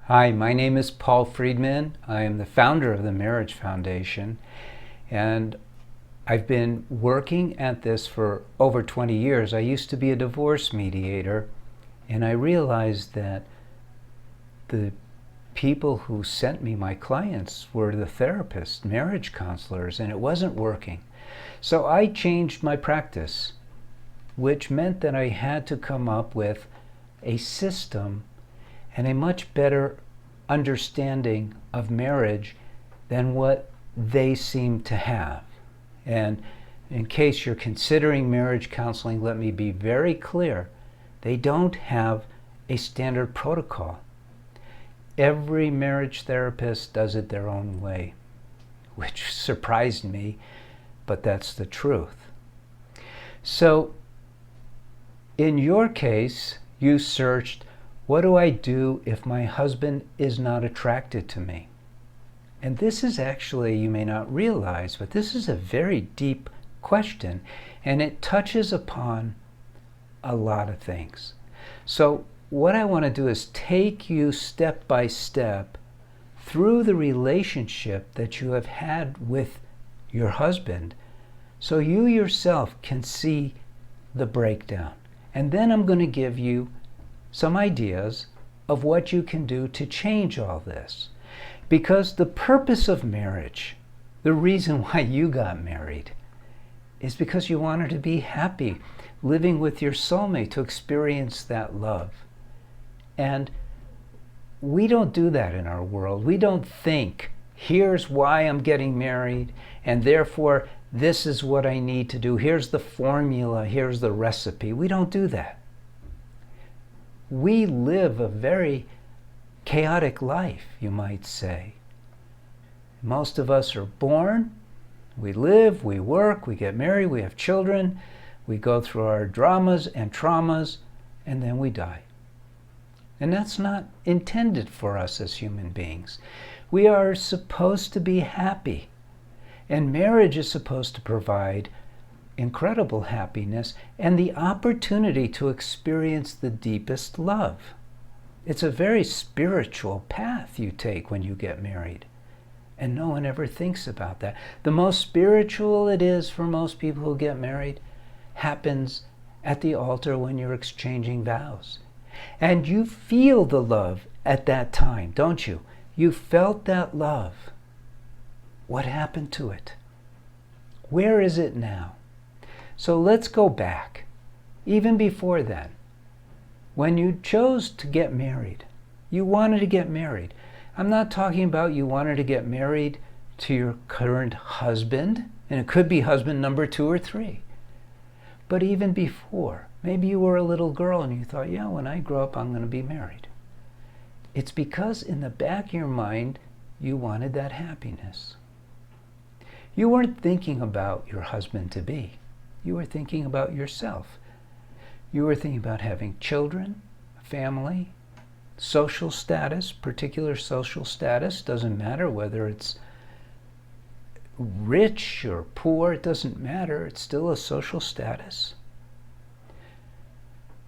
Hi, my name is Paul Friedman. I am the founder of the Marriage Foundation, and I've been working at this for over 20 years. I used to be a divorce mediator, and I realized that the people who sent me my clients were the therapists, marriage counselors, and it wasn't working. So I changed my practice, which meant that I had to come up with a system and a much better understanding of marriage than what they seem to have. And in case you're considering marriage counseling, let me be very clear. They don't have a standard protocol. Every marriage therapist does it their own way, which surprised me, but that's the truth. So in your case, you searched, what do I do if my husband is not attracted to me? And this is actually, you may not realize, but this is a very deep question, and it touches upon a lot of things. So what I want to do is take you step by step through the relationship that you have had with your husband, so you yourself can see the breakdown. And then I'm going to give you some ideas of what you can do to change all this. Because the purpose of marriage, the reason why you got married, is because you wanted to be happy, living with your soulmate, to experience that love. And we don't do that in our world. We don't think, here's why I'm getting married, and therefore this is what I need to do. Here's the formula, here's the recipe. We don't do that. We live a very chaotic life, you might say. Most of us are born, we live, we work, we get married, we have children, we go through our dramas and traumas, and then we die. And that's not intended for us as human beings. We are supposed to be happy, and marriage is supposed to provide incredible happiness and the opportunity to experience the deepest love. It's a very spiritual path you take when you get married, and no one ever thinks about that. The most spiritual it is for most people who get married happens at the altar when you're exchanging vows. And you feel the love at that time, don't you? You felt that love. What happened to it? Where is it now? So let's go back, even before then. When you chose to get married, you wanted to get married. I'm not talking about you wanted to get married to your current husband, and it could be husband number 2 or 3. But even before, maybe you were a little girl and you thought, yeah, when I grow up, I'm going to be married. It's because in the back of your mind, you wanted that happiness. You weren't thinking about your husband-to-be. You were thinking about yourself. You were thinking about having children, family, social status, particular social status. Doesn't matter whether it's rich or poor, it doesn't matter. It's still a social status.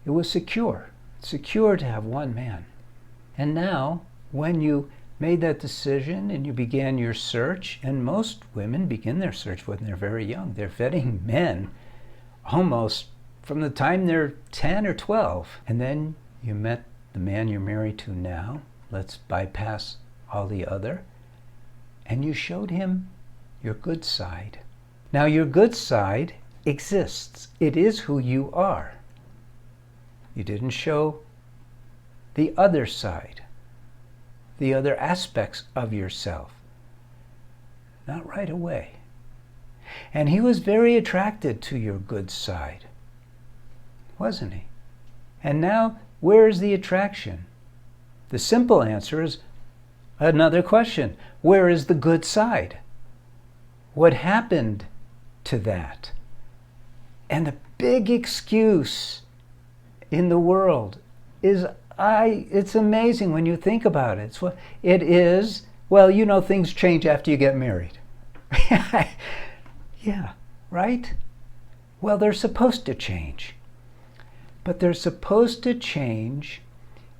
It was secure to have one man. And now, when you made that decision and you began your search, and most women begin their search when they're very young. They're vetting men almost from the time they're 10 or 12. And then you met the man you're married to now. Let's bypass all the other. And you showed him your good side. Now your good side exists. It is who you are. You didn't show the other side, the other aspects of yourself. Not right away. And he was very attracted to your good side, wasn't he? And now, where is the attraction? The simple answer is another question. Where is the good side? What happened to that? And the big excuse in the world is, it's amazing when you think about it. It is, well, you know, things change after you get married. Yeah, right? Well, they're supposed to change. But they're supposed to change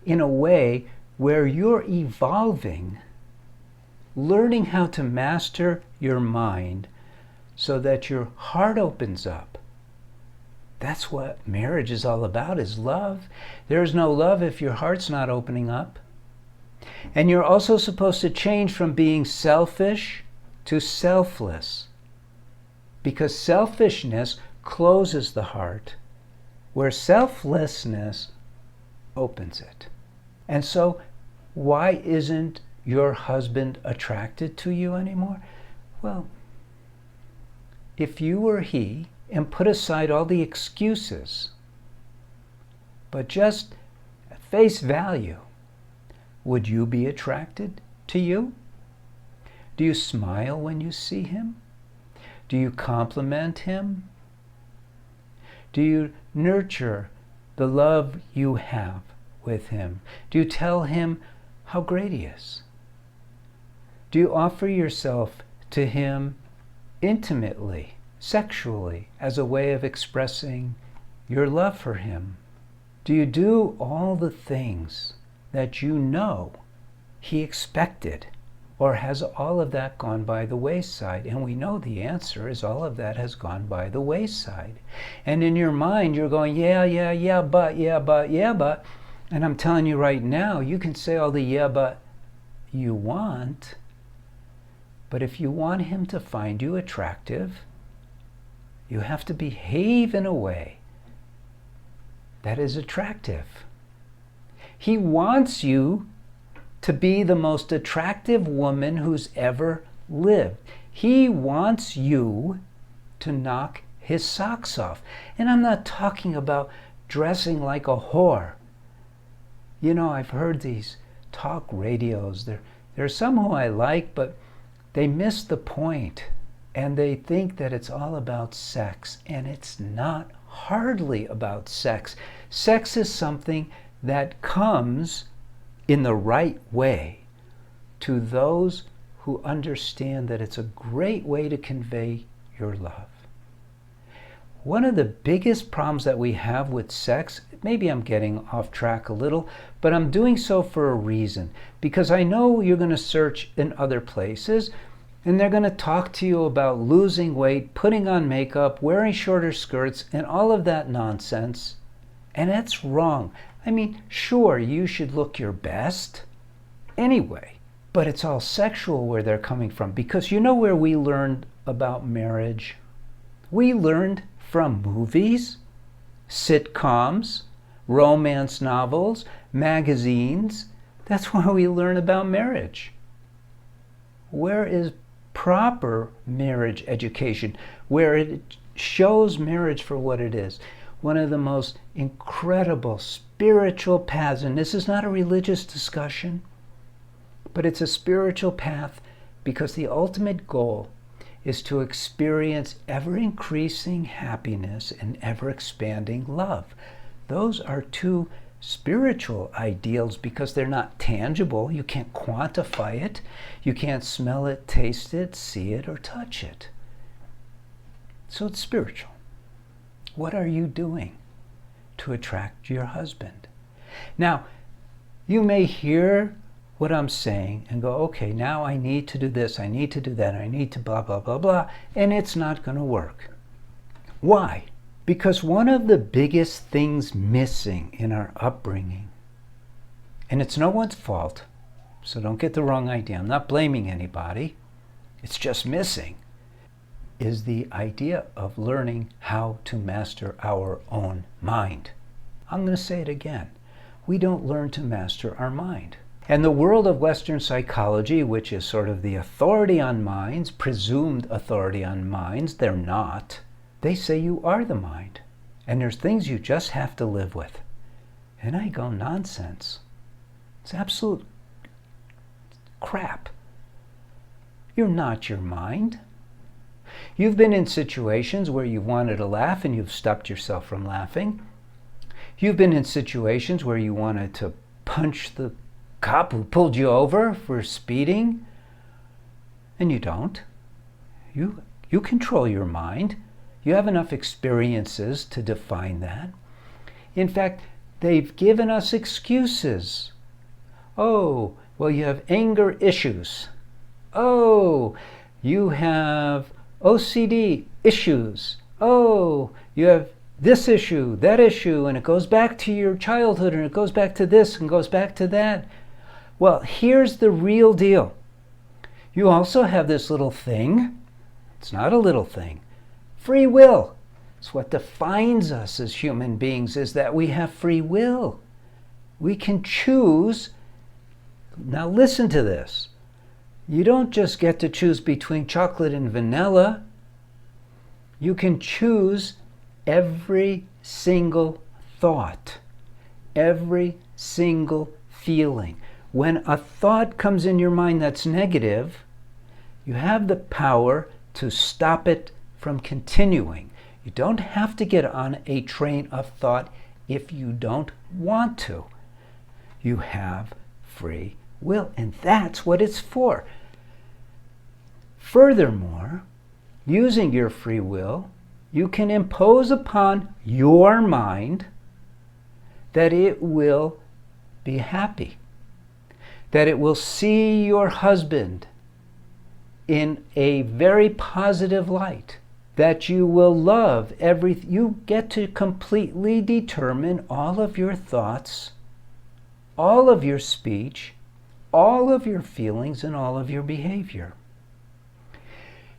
in a way where you're evolving, learning how to master your mind so that your heart opens up. That's what marriage is all about, is love. There's no love if your heart's not opening up. And you're also supposed to change from being selfish to selfless, because selfishness closes the heart, where selflessness opens it. And so, why isn't your husband attracted to you anymore? Well, if you were he, and put aside all the excuses, but just at face value, would you be attracted to you? Do you smile when you see him? Do you compliment him? Do you nurture the love you have with him? Do you tell him how great he is? Do you offer yourself to him intimately, sexually, as a way of expressing your love for him? Do you do all the things that you know he expected? Or has all of that gone by the wayside? And we know the answer is all of that has gone by the wayside. And in your mind, you're going, yeah, but. And I'm telling you right now, you can say all the yeah, but you want. But if you want him to find you attractive, you have to behave in a way that is attractive. He wants you to be the most attractive woman who's ever lived. He wants you to knock his socks off. And I'm not talking about dressing like a whore. You know, I've heard these talk radios. There are some who I like, but they miss the point. And they think that it's all about sex. And it's not hardly about sex. Sex is something that comes in the right way to those who understand that it's a great way to convey your love. One of the biggest problems that we have with sex, maybe I'm getting off track a little, but I'm doing so for a reason, because I know you're going to search in other places and they're going to talk to you about losing weight, putting on makeup, wearing shorter skirts, and all of that nonsense. And that's wrong. I mean, sure, you should look your best anyway, but it's all sexual where they're coming from. Because you know where we learned about marriage? We learned from movies, sitcoms, romance novels, magazines. That's where we learn about marriage. Where is proper marriage education, where it shows marriage for what it is? One of the most incredible spiritual paths, and this is not a religious discussion, but it's a spiritual path, because the ultimate goal is to experience ever-increasing happiness and ever-expanding love. Those are two spiritual ideals because they're not tangible. You can't quantify it. You can't smell it, taste it, see it, or touch it. So it's spiritual. What are you doing to attract your husband? Now, you may hear what I'm saying and go, okay, now I need to do this, I need to do that, I need to blah, blah, blah, blah, and it's not going to work. Why? Because one of the biggest things missing in our upbringing, and it's no one's fault, so don't get the wrong idea, I'm not blaming anybody, it's just missing, is the idea of learning how to master our own mind. I'm going to say it again. We don't learn to master our mind. And the world of Western psychology, which is sort of the authority on minds, presumed authority on minds, they're not. They say you are the mind. And there's things you just have to live with. And I go, nonsense. It's absolute crap. You're not your mind. You've been in situations where you wanted to laugh and you've stopped yourself from laughing. You've been in situations where you wanted to punch the cop who pulled you over for speeding, and you don't. You control your mind. You have enough experiences to define that. In fact, they've given us excuses. Oh, well, you have anger issues. Oh, you have OCD issues. Oh, you have this issue, that issue, and it goes back to your childhood, and it goes back to this, and goes back to that. Well, here's the real deal. You also have this little thing. It's not a little thing. Free will. It's what defines us as human beings, is that we have free will. We can choose. Now listen to this. You don't just get to choose between chocolate and vanilla. You can choose every single thought, every single feeling. When a thought comes in your mind that's negative, you have the power to stop it from continuing. You don't have to get on a train of thought if you don't want to. You have free will, and that's what it's for. Furthermore, using your free will, you can impose upon your mind that it will be happy, that it will see your husband in a very positive light, that you will love everything. You get to completely determine all of your thoughts, all of your speech, all of your feelings, and all of your behavior.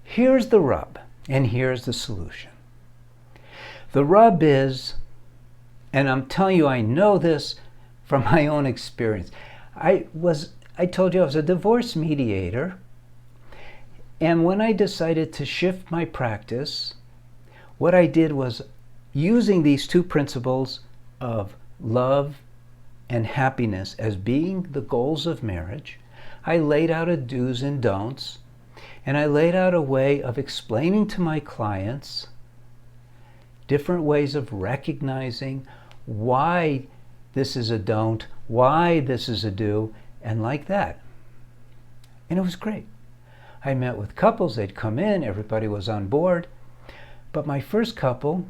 Here's the rub, and here's the solution. The rub is, and I'm telling you, I know this from my own experience. I told you I was a divorce mediator, and when I decided to shift my practice, what I did was, using these two principles of love and happiness as being the goals of marriage, I laid out a do's and don'ts, and I laid out a way of explaining to my clients different ways of recognizing why this is a don't, why this is a do, and like that. And it was great. I met with couples, they'd come in, everybody was on board. But my first couple,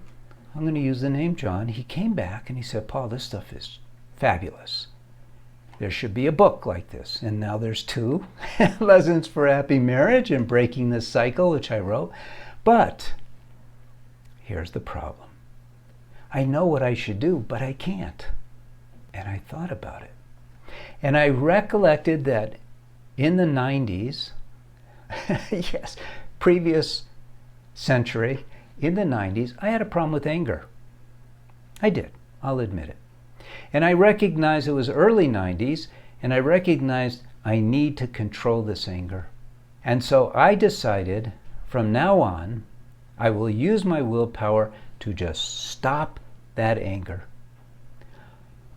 I'm going to use the name John, he came back and he said, Paul, this stuff is fabulous. There should be a book like this. And now there's 2, Lessons for Happy Marriage and Breaking the Cycle, which I wrote. But here's the problem. I know what I should do, but I can't. And I thought about it. And I recollected that in the 90s, yes, previous century, in the 90s, I had a problem with anger. I did, I'll admit it. And I recognized it was early 90s, and I recognized I need to control this anger. And so I decided, from now on, I will use my willpower to just stop that anger.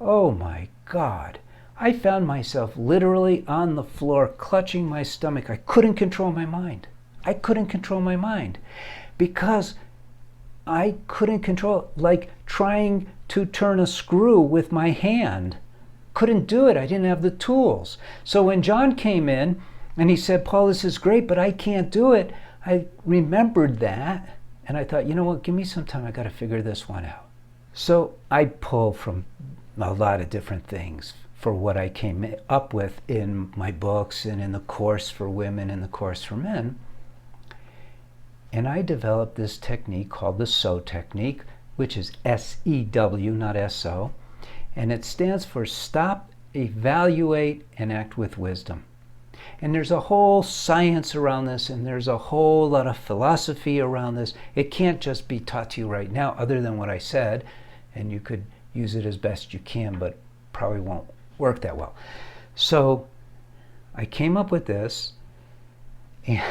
Oh my God. I found myself literally on the floor clutching my stomach. I couldn't control my mind. I couldn't control my mind because I couldn't control, like trying to turn a screw with my hand. Couldn't do it. I didn't have the tools. So when John came in and he said, Paul, this is great, but I can't do it, I remembered that. And I thought, you know what, give me some time. I got to figure this one out. So I pull from a lot of different things for what I came up with in my books and in the course for women and the course for men. And I developed this technique called the SOW technique, which is S-E-W, not S-O. And it stands for Stop, Evaluate, and Act with Wisdom. And there's a whole science around this, and there's a whole lot of philosophy around this. It can't just be taught to you right now, other than what I said, and you could use it as best you can, but probably won't work that well. So I came up with this, and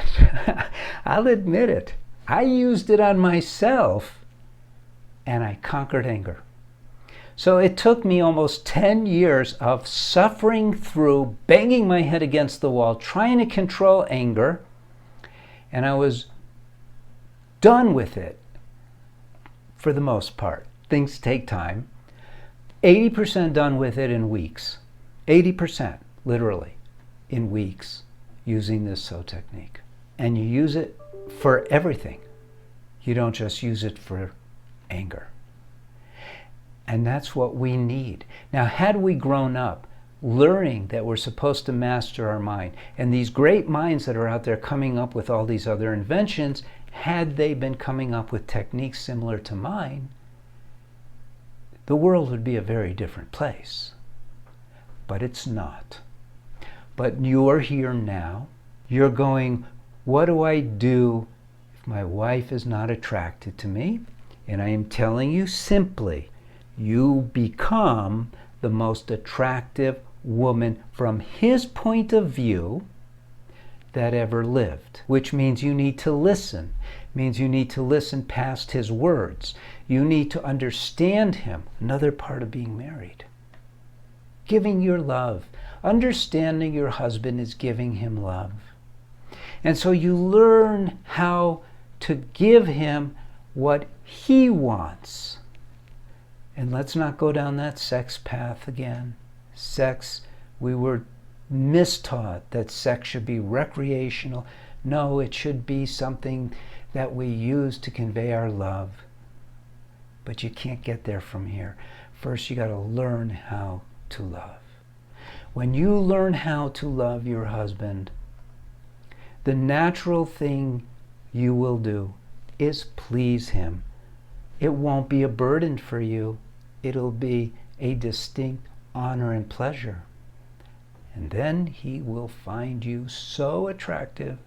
I'll admit it, I used it on myself, and I conquered anger. So it took me almost 10 years of suffering through, banging my head against the wall, trying to control anger, and I was done with it for the most part. Things take time. 80% done with it in weeks. 80%, literally, in weeks, using this SOW technique. And you use it for everything. You don't just use it for anger. And that's what we need. Now, had we grown up learning that we're supposed to master our mind. And these great minds that are out there coming up with all these other inventions, had they been coming up with techniques similar to mine, the world would be a very different place. But it's not. But you're here now. You're going, what do I do if my wife is not attracted to me? And I am telling you simply, you become the most attractive woman from his point of view that ever lived, which means you need to listen. It means you need to listen past his words. You need to understand him. Another part of being married. Giving your love. Understanding your husband is giving him love. And so you learn how to give him what he wants. And let's not go down that sex path again. Sex, we were mistaught that sex should be recreational. No, it should be something that we use to convey our love. But you can't get there from here. First, you got to learn how to love. When you learn how to love your husband, the natural thing you will do is please him. It won't be a burden for you. It'll be a distinct honor and pleasure. And then he will find you so attractive.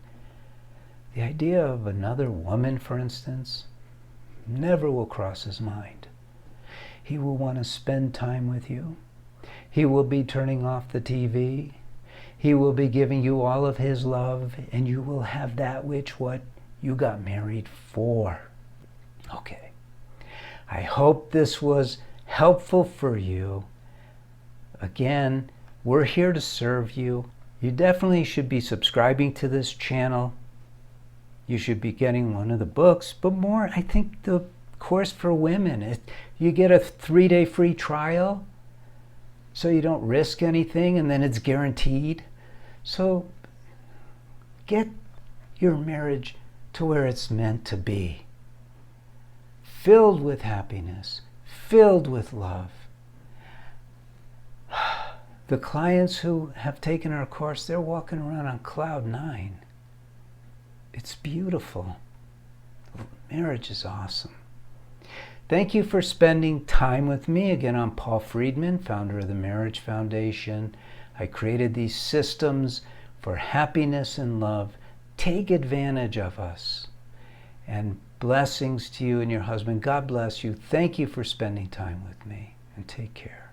The idea of another woman, for instance, never will cross his mind. He will want to spend time with you. He will be turning off the TV. He will be giving you all of his love, and you will have that which what you got married for. Okay. I hope this was helpful for you. Again, we're here to serve you. You definitely should be subscribing to this channel. You should be getting one of the books, but more, I think the course for women. You get a 3-day free trial, so you don't risk anything, and then it's guaranteed. So get your marriage to where it's meant to be. Filled with happiness, filled with love. The clients who have taken our course, they're walking around on cloud 9. It's beautiful. Marriage is awesome. Thank you for spending time with me. Again, I'm Paul Friedman, founder of the Marriage Foundation. I created these systems for happiness and love. Take advantage of us. And blessings to you and your husband. God bless you. Thank you for spending time with me. And take care.